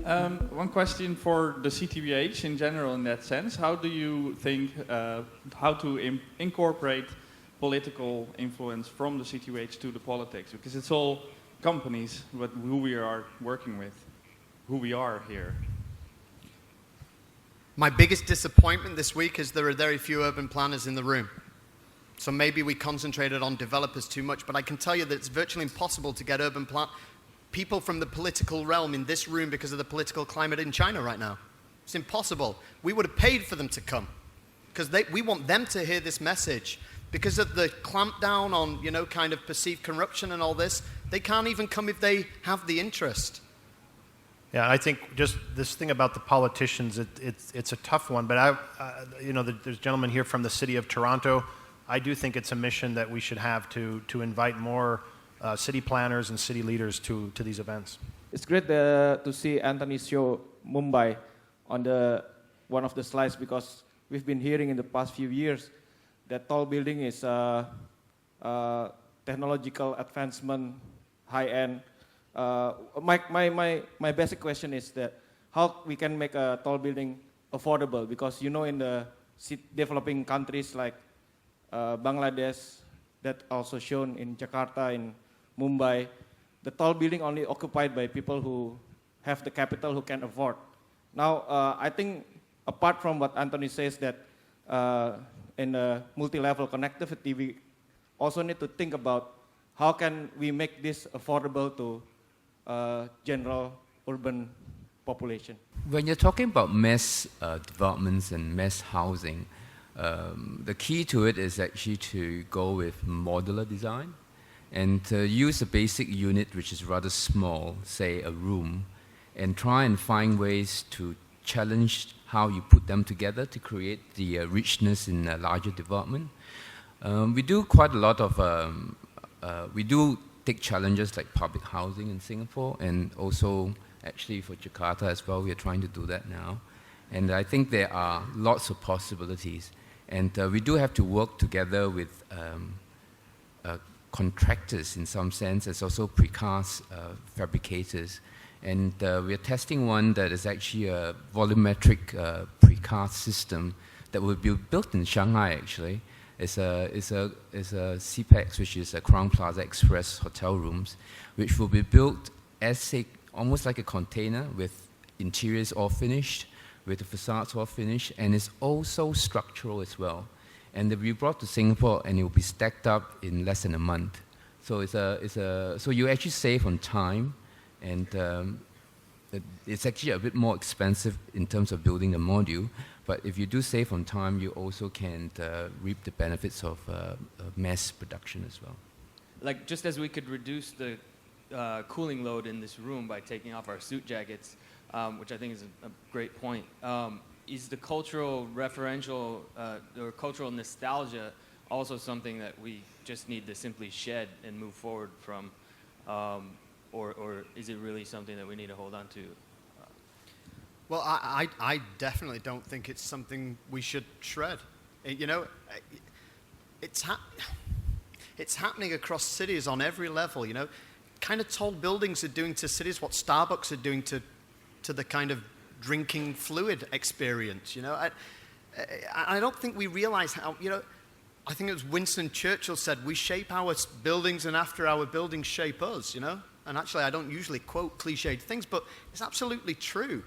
One question for the CTBUH in general in that sense. How do you think how to incorporate political influence from the CTBUH to the politics? Because it's all companies, but who we are working with, who we are here. My biggest disappointment this week is there are very few urban planners in the room. So maybe we concentrated on developers too much, but I can tell you that it's virtually impossible to get people from the political realm in this room because of the political climate in China right now. It's impossible. We would have paid for them to come because we want them to hear this message. Because of the clampdown on, kind of perceived corruption and all this, they can't even come if they have the interest. Yeah, I think just this thing about the politicians, it's a tough one. But there's a gentleman here from the city of Toronto. I do think it's a mission that we should have to invite more city planners and city leaders to these events. It's great to see Antony show Mumbai on one of the slides, because we've been hearing in the past few years that tall building is technological advancement, high-end. My basic question is that how we can make a tall building affordable, because in the developing countries like Bangladesh, that also shown in Jakarta, in Mumbai, the tall building only occupied by people who have the capital, who can afford. Now, I think apart from what Antony says, that in the multi-level connectivity, we also need to think about how can we make this affordable to general urban population. When you're talking about mass developments and mass housing, the key to it is actually to go with modular design and use a basic unit which is rather small, say a room, and try and find ways to challenge how you put them together to create the richness in a larger development. We do quite a lot of, we do take challenges like public housing in Singapore, and also actually for Jakarta as well, we are trying to do that now. And I think there are lots of possibilities. And we do have to work together with contractors in some sense, as also precast fabricators. And we are testing one that is actually a volumetric precast system that will be built in Shanghai, actually. It's a CPEX, which is a Crown Plaza Express hotel rooms, which will be built as almost like a container with interiors all finished, with the facades all finished, and it's also structural as well. And they'll be brought to Singapore, and it will be stacked up in less than a month. So so you actually save on time, and it's actually a bit more expensive in terms of building the module. But if you do save on time, you also can reap the benefits of mass production as well. Like, just as we could reduce the cooling load in this room by taking off our suit jackets, which I think is a great point, is the cultural referential or cultural nostalgia also something that we just need to simply shed and move forward from, or is it really something that we need to hold on to? Well, I definitely don't think it's something we should shred. It's happening across cities on every level. Kind of tall buildings are doing to cities what Starbucks are doing to the kind of drinking fluid experience. I don't think we realize how. I think it was Winston Churchill said, "We shape our buildings, and after our buildings shape us." And actually, I don't usually quote cliched things, but it's absolutely true.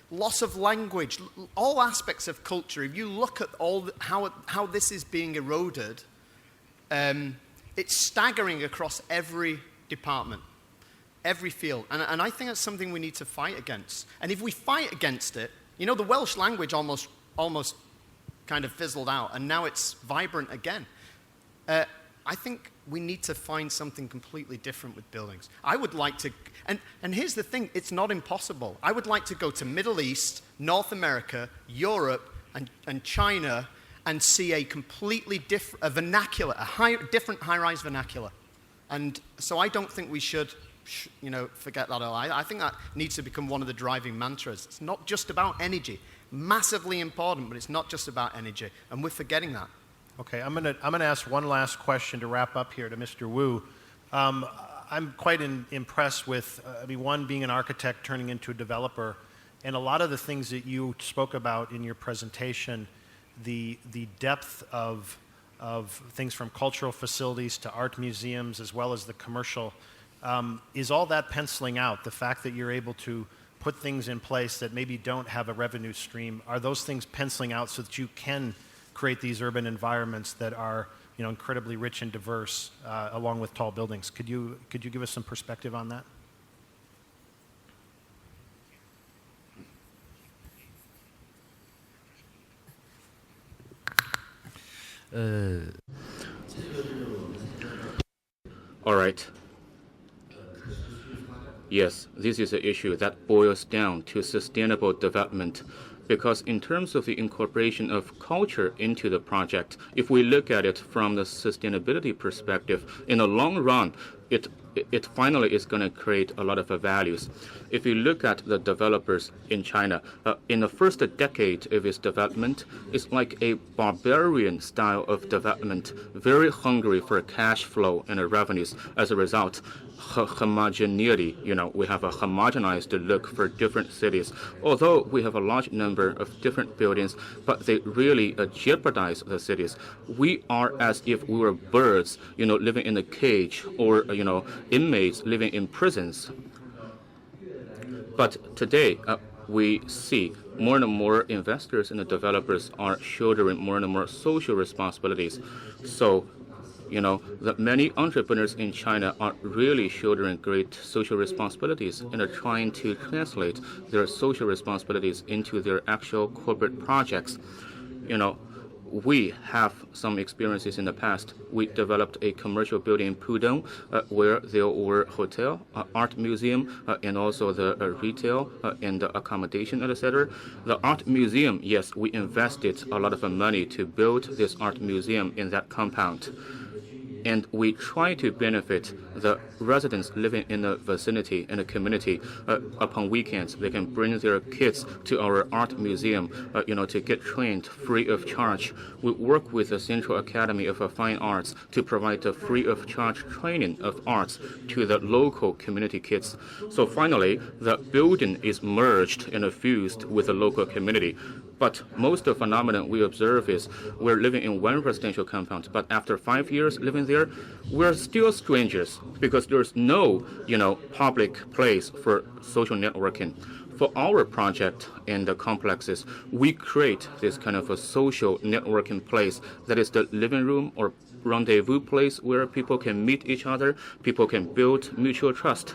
Loss of language, all aspects of culture. If you look at how this is being eroded, it's staggering across every department, every field. And I think that's something we need to fight against. And if we fight against it, the Welsh language almost kind of fizzled out, and now it's vibrant again. I think we need to find something completely different with buildings. I would like to, and here's the thing, it's not impossible. I would like to go to Middle East, North America, Europe, and China, and see a completely different vernacular, different high-rise vernacular. And so I don't think we should, forget that at all. I think that needs to become one of the driving mantras. It's not just about energy. Massively important, but it's not just about energy, and we're forgetting that. Okay, I'm gonna ask one last question to wrap up here to Mr. Wu. I'm quite impressed with, one, being an architect turning into a developer, and a lot of the things that you spoke about in your presentation, the depth of things from cultural facilities to art museums as well as the commercial, is all that penciling out? The fact that you're able to put things in place that maybe don't have a revenue stream, are those things penciling out so that you can create these urban environments that are incredibly rich and diverse, along with tall buildings? Could you give us some perspective on that? All right. Yes, this is an issue that boils down to sustainable development, because in terms of the incorporation of culture into the project, if we look at it from the sustainability perspective, in the long run, it finally is going to create a lot of values. If you look at the developers in China, in the first decade of its development, it's like a barbarian style of development, very hungry for cash flow and revenues. As a result, homogeneity, we have a homogenized look for different cities. Although we have a large number of different buildings, but they really jeopardize the cities. We are as if we were birds, living in a cage, or, inmates living in prisons. But today, we see more and more investors and the developers are shouldering more and more social responsibilities. So, the many entrepreneurs in China are really shouldering great social responsibilities and are trying to translate their social responsibilities into their actual corporate projects. We have some experiences in the past. We developed a commercial building in Pudong where there were hotel, art museum, and also the retail and the accommodation, etc. The art museum, yes, we invested a lot of money to build this art museum in that compound. And we try to benefit the residents living in the vicinity and the community. Upon weekends, they can bring their kids to our art museum, to get trained free of charge. We work with the Central Academy of Fine Arts to provide a free of charge training of arts to the local community kids. So finally, the building is merged and fused with the local community. But most of the phenomenon we observe is we're living in one residential compound, but after 5 years living there, we're still strangers because there's no, public place for social networking. For our project in the complexes, we create this kind of a social networking place that is the living room or rendezvous place where people can meet each other, people can build mutual trust.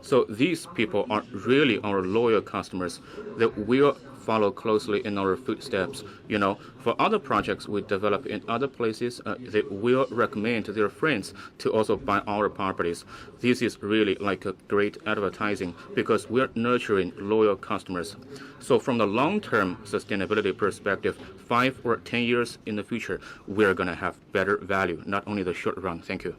So these people are really our loyal customers that will follow closely in our footsteps. For other projects we develop in other places, they will recommend to their friends to also buy our properties. This is really like a great advertising because we're nurturing loyal customers. So from the long-term sustainability perspective, 5 or 10 years in the future, we're going to have better value, not only the short run. Thank you.